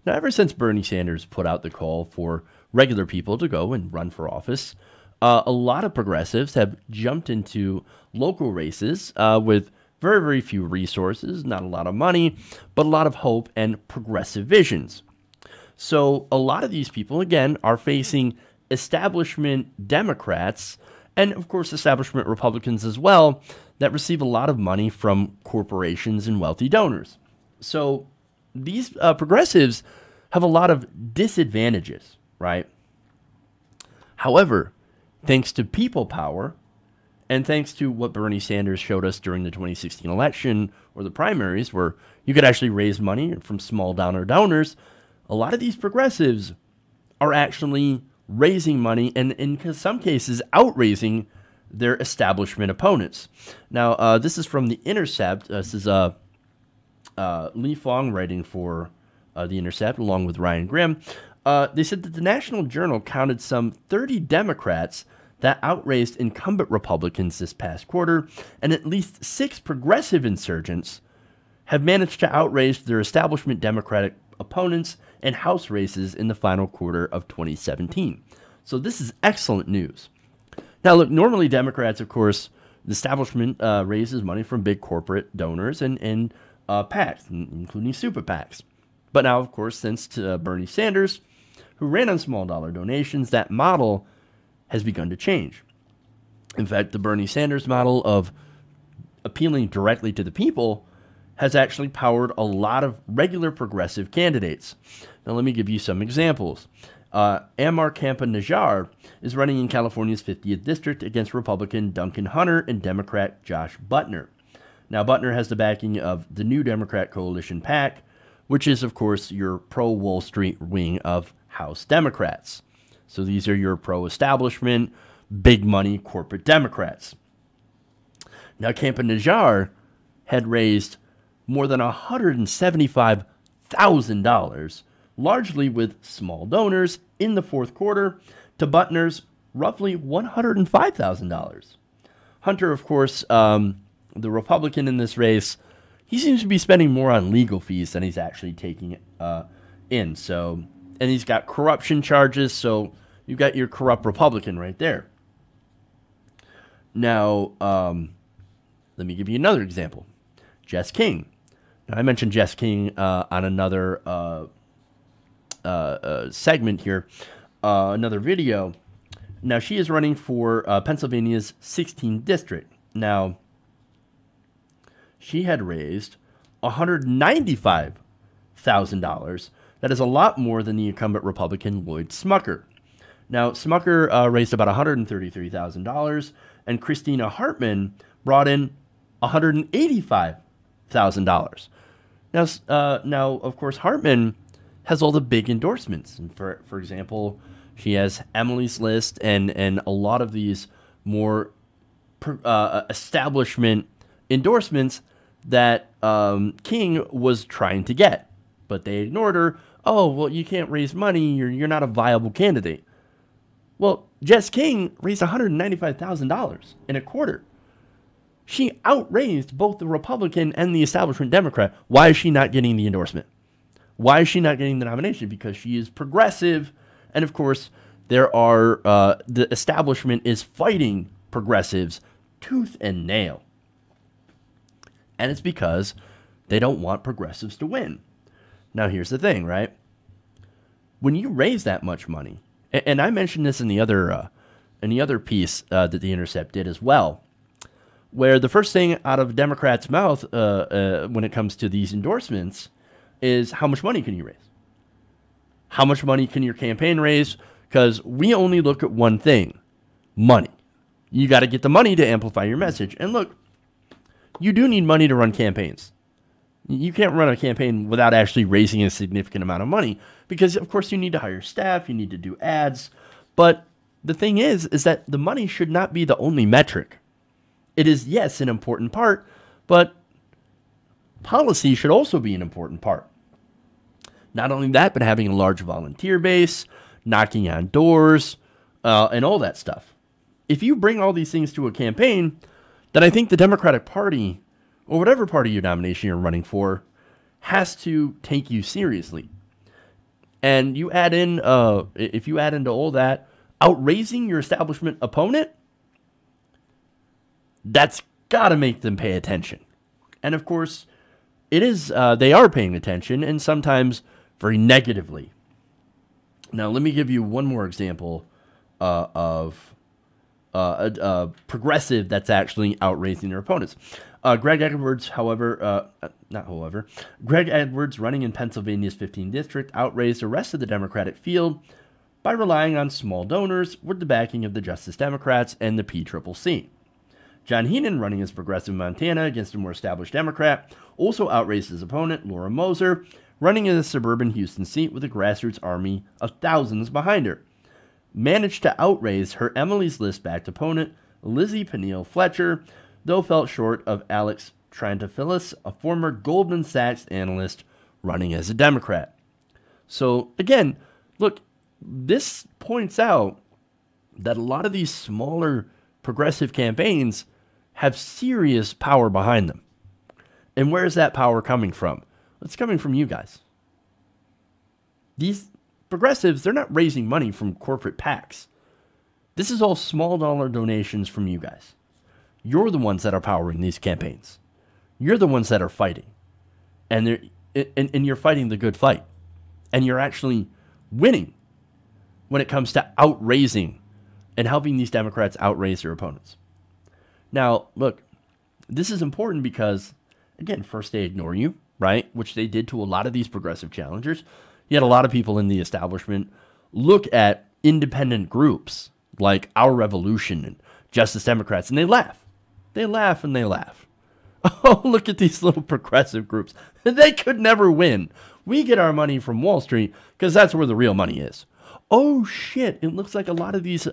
Now, ever since Bernie Sanders put out the call for regular people to go and run for office, a lot of progressives have jumped into local races with very, very few resources, not a lot of money, but a lot of hope and progressive visions. So a lot of these people, again, are facing establishment Democrats and, of course, establishment Republicans as well that receive a lot of money from corporations and wealthy donors. So these progressives have a lot of disadvantages, right? However, thanks to people power and thanks to what Bernie Sanders showed us during the 2016 election or the primaries, where you could actually raise money from small donors, a lot of these progressives are actually raising money and in some cases outraising their establishment opponents. Now, this is from the Intercept. This is Lee Fong writing for the Intercept along with Ryan Grimm. They said that the National Journal counted some 30 Democrats that outraised incumbent Republicans this past quarter, and at least 6 progressive insurgents have managed to outraise their establishment Democratic opponents in House races in the final quarter of 2017. So this is excellent news. Now, look, normally Democrats, of course, the establishment raises money from big corporate donors and PACs, including super PACs. But now, of course, since Bernie Sanders, who ran on small dollar donations, that model has begun to change. In fact, the Bernie Sanders model of appealing directly to the people has actually powered a lot of regular progressive candidates. Now, let me give you some examples. Ammar Campa-Najjar is running in California's 50th district against Republican Duncan Hunter and Democrat Josh Butner. Now, Butner has the backing of the New Democrat Coalition PAC, which is, of course, your pro-Wall Street wing of House Democrats. So these are your pro-establishment, big money corporate Democrats. Now, Campa-Najjar had raised more than $175,000, largely with small donors, in the fourth quarter, to Butner's roughly $105,000. Hunter, of course, the Republican in this race, he seems to be spending more on legal fees than he's actually taking in. So, and he's got corruption charges, so you've got your corrupt Republican right there. Now, let me give you another example. Jess King. Now, I mentioned Jess King on another segment here, another video. Now, she is running for Pennsylvania's 16th district. Now, she had raised $195,000. That is a lot more than the incumbent Republican Lloyd Smucker. Now, Smucker raised about $133,000, and Christina Hartman brought in $185,000. Now, of course, Hartman has all the big endorsements. And for example, she has Emily's List and a lot of these more establishment endorsements that King was trying to get. But they ignored her. Oh, well, you can't raise money. You're not a viable candidate. Well, Jess King raised $195,000 in a quarter. She outraised both the Republican and the establishment Democrat. Why is she not getting the endorsement? Why is she not getting the nomination? Because she is progressive. And, of course, there are the establishment is fighting progressives tooth and nail. And it's because they don't want progressives to win. Now, here's the thing, right? When you raise that much money, and I mentioned this in the other piece that the Intercept did as well, where the first thing out of Democrats' mouth when it comes to these endorsements is how much money can you raise? How much money can your campaign raise? Because we only look at one thing, money. You got to get the money to amplify your message. And look, you do need money to run campaigns. You can't run a campaign without actually raising a significant amount of money because, of course, you need to hire staff, you need to do ads. But the thing is that the money should not be the only metric. It is, yes, an important part, but policy should also be an important part. Not only that, but having a large volunteer base, knocking on doors, and all that stuff. If you bring all these things to a campaign, then I think the Democratic Party, or whatever party your nomination you're running for, has to take you seriously. And you add in, if you add into all that, outraising your establishment opponent, that's got to make them pay attention. And of course, it is, they are paying attention, and sometimes very negatively. Now, let me give you one more example of a progressive that's actually outraising their opponents. Greg Edwards, Greg Edwards, running in Pennsylvania's 15th district, outraised the rest of the Democratic field by relying on small donors with the backing of the Justice Democrats and the PCCC. John Heenan, running as progressive in Montana against a more established Democrat, also outraised his opponent, Laura Moser, running in a suburban Houston seat with a grassroots army of thousands behind her. Managed to outraise her Emily's List-backed opponent, Lizzie Peniel Fletcher, though fell short of Alex Trantafillis, a former Goldman Sachs analyst running as a Democrat. So, again, look, this points out that a lot of these smaller progressive campaigns have serious power behind them. And where is that power coming from? It's coming from you guys. These progressives, they're not raising money from corporate PACs. This is all small dollar donations from you guys. You're the ones that are powering these campaigns. You're the ones that are fighting. And you're fighting the good fight. And you're actually winning when it comes to outraising and helping these Democrats outraise their opponents. Now, look, this is important because, again, first they ignore you, right? Which they did to a lot of these progressive challengers. You had a lot of people in the establishment look at independent groups like Our Revolution and Justice Democrats, and they laugh. They laugh and they laugh. Oh, look at these little progressive groups. They could never win. We get our money from Wall Street because that's where the real money is. Oh, shit. It looks like a lot of these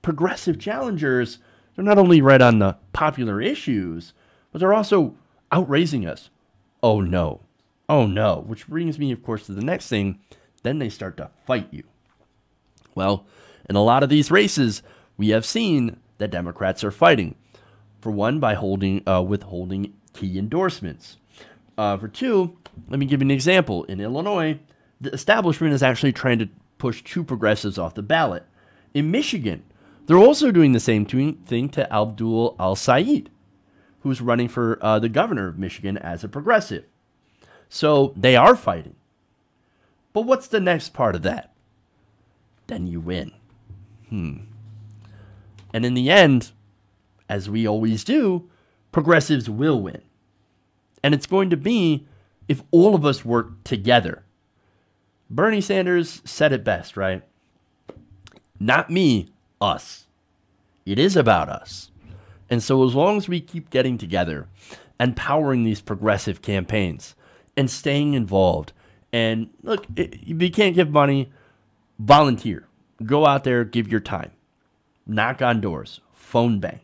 progressive challengers, they're not only right on the popular issues, but they're also outraising us. Oh, no. Oh, no. Which brings me, of course, to the next thing. Then they start to fight you. Well, in a lot of these races, we have seen that Democrats are fighting. For one, by withholding key endorsements. For two, let me give you an example. In Illinois, the establishment is actually trying to push two progressives off the ballot. In Michigan, they're also doing the same thing to Abdul Al-Sayed, who's running for the governor of Michigan as a progressive. So they are fighting. But what's the next part of that? Then you win. And in the end, as we always do, progressives will win. And it's going to be if all of us work together. Bernie Sanders said it best, right? Not me, us. It is about us. And so as long as we keep getting together and powering these progressive campaigns and staying involved, and look, if you can't give money, volunteer. Go out there, give your time. Knock on doors. Phone bank.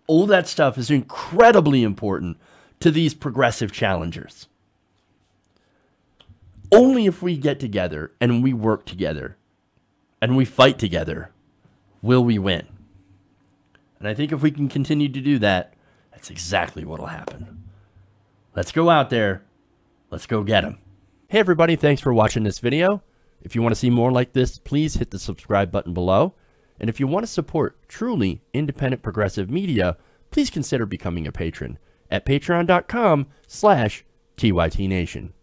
All that stuff is incredibly important to these progressive challengers. Only if we get together and we work together and we fight together will we win. And I think if we can continue to do that, that's exactly what will happen. Let's go out there. Let's go get them. Hey everybody, thanks for watching this video. If you want to see more like this, please hit the subscribe button below. And if you want to support truly independent progressive media, please consider becoming a patron at patreon.com/TYTNation.